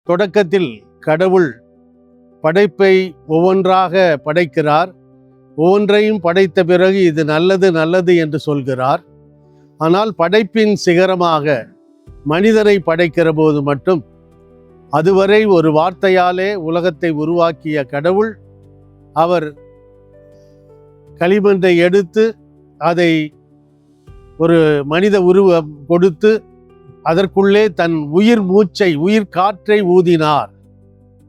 தொடக்கத்தில் கடவுள் படைப்பை ஒவ்வொன்றாக படைக்கிறார். ஒவ்வொன்றையும் படைத்த பிறகு இது நல்லது நல்லது என்று சொல்கிறார். ஆனால் படைப்பின் சிகரமாக மனிதனை படைக்கிற போது மட்டும் அதுவரை ஒரு வார்த்தையாலே உலகத்தை உருவாக்கிய கடவுள் அவர் களிமண்ணை எடுத்து அதை ஒரு மனித உருவம் கொடுத்து அதற்குள்ளே தன் உயிர் மூச்சை உயிர் காற்றை ஊதினார்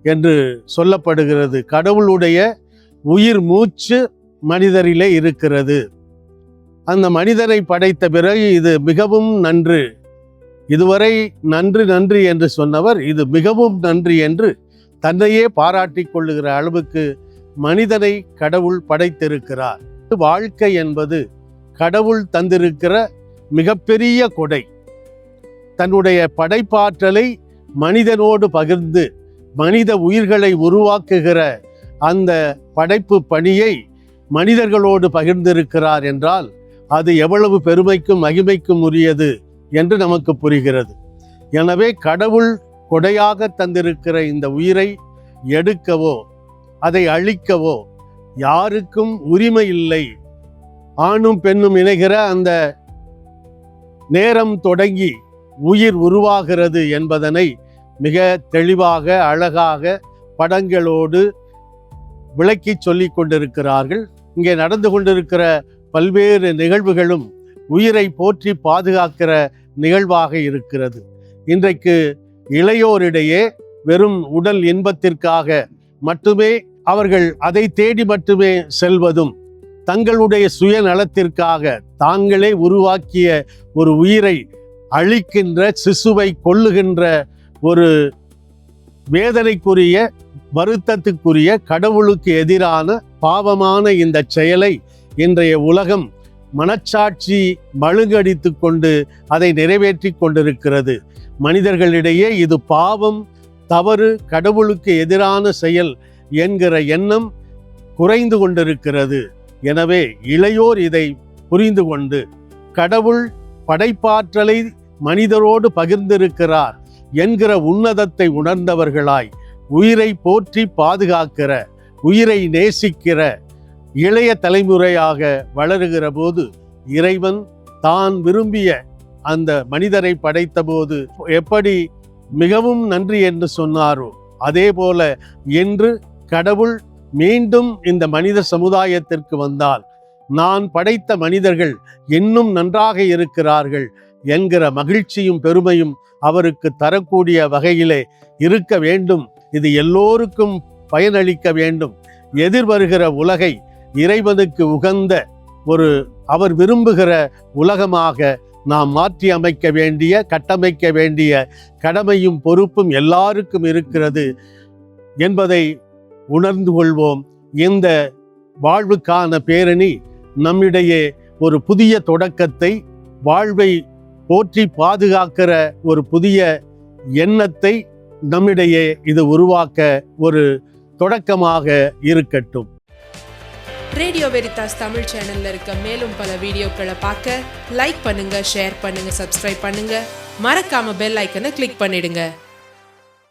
என்று சொல்லப்படுகிறது. கடவுளுடைய உயிர் மூச்சு மனிதரிலே இருக்கிறது. அந்த மனிதனை படைத்த பிறகு இது மிகவும் நன்று, இதுவரை நன்று நன்று என்று சொன்னவர் இது மிகவும் நன்று என்று தன்னையே பாராட்டி கொள்ளுகிற அளவுக்கு மனிதனை கடவுள் படைத்திருக்கிறார். வாழ்க்கை என்பது கடவுள் தந்திருக்கிற மிகப்பெரிய கொடை. தன்னுடைய படைப்பாற்றலை மனிதனோடு பகிர்ந்து மனித உயிர்களை உருவாக்குகிற அந்த படைப்பு பணியை மனிதர்களோடு பகிர்ந்திருக்கிறார் என்றால் அது எவ்வளவு பெருமைக்கும் மகிமைக்கும் உரியது என்று நமக்கு புரிகிறது. எனவே கடவுள் கொடையாக தந்திருக்கிற இந்த உயிரை எடுக்கவோ அதை அழிக்கவோ யாருக்கும் உரிமை இல்லை. ஆணும் பெண்ணும் இணைகிற அந்த நேரம் தொடங்கி உயிர் உருவாகிறது என்பதனை மிக தெளிவாக அழகாக படங்களோடு விளக்கி சொல்லி கொண்டிருக்கிறார்கள். இங்கே நடந்து கொண்டிருக்கிற பல்வேறு நிகழ்வுகளும் உயிரை போற்றி பாதுகாக்கிற நிகழ்வாக இருக்கிறது. இன்றைக்கு இளையோரிடையே வெறும் உடல் இன்பத்திற்காக மட்டுமே அவர்கள் அதை தேடி மட்டுமே செல்வதும், தங்களுடைய சுயநலத்திற்காக தாங்களே உருவாக்கிய ஒரு உயிரை அழிக்கின்ற, சிசுவை கொல்லுகின்ற ஒரு வேதனைக்குரிய, வருத்தத்துக்குரிய, கடவுளுக்கு எதிரான பாவமான இந்த செயலை இன்றைய உலகம் மனச்சாட்சி மழுங்கடித்து கொண்டு அதை நிறைவேற்றி கொண்டிருக்கிறது. மனிதர்களிடையே இது பாவம், தவறு, கடவுளுக்கு எதிரான செயல் என்கிற எண்ணம் குறைந்து கொண்டிருக்கிறது. எனவே இளையோர் இதை புரிந்து கொண்டு கடவுள் படைப்பாற்றலை மனிதரோடு பகிர்ந்திருக்கிறார் என்கிற உன்னதத்தை உணர்ந்தவர்களாய் உயிரை போற்றி பாதுகாக்கிற, உயிரை நேசிக்கிற இளைய தலைமுறையாக வளருகிற போது இறைவன் தான் விரும்பிய அந்த மனிதரை படைத்த போது எப்படி மிகவும் நன்றி என்று சொன்னாரோ அதே போல இன்று கடவுள் மீண்டும் இந்த மனித சமுதாயத்திற்கு வந்தால் நான் படைத்த மனிதர்கள் இன்னும் நன்றாக இருக்கிறார்கள் என்கிற மகிழ்ச்சியும் பெருமையும் அவருக்கு தரக்கூடிய வகையிலே இருக்க வேண்டும். இது எல்லோருக்கும் பயனளிக்க வேண்டும். எதிர்வருகிற உலகை இறைவனுக்கு உகந்த ஒரு அவர் விரும்புகிற உலகமாக நாம் மாற்றி அமைக்க வேண்டிய, கட்டமைக்க வேண்டிய கடமையும் பொறுப்பும் எல்லாருக்கும் இருக்கிறது என்பதை உணர்ந்து கொள்வோம். இந்த வாழ்வுக்கான பேரணி நம்மிடையே ஒரு புதிய தொடக்கத்தை, வாழ்வை போற்றி பாதுகாக்கிற ஒரு புதிய எண்ணத்தை நம்மிடையே இது உருவாக்க ஒரு தொடக்கமாக இருக்கட்டும். ரேடியோ வெரிதாஸ் தமிழ் சேனல்ல இருக்க மேலும் பல வீடியோக்களை பார்க்க லைக் பண்ணுங்க, ஷேர் பண்ணுங்க, சப்ஸ்கிரைப் பண்ணுங்க. மறக்காம பெல் ஐக்கனை கிளிக் பண்ணிடுங்க.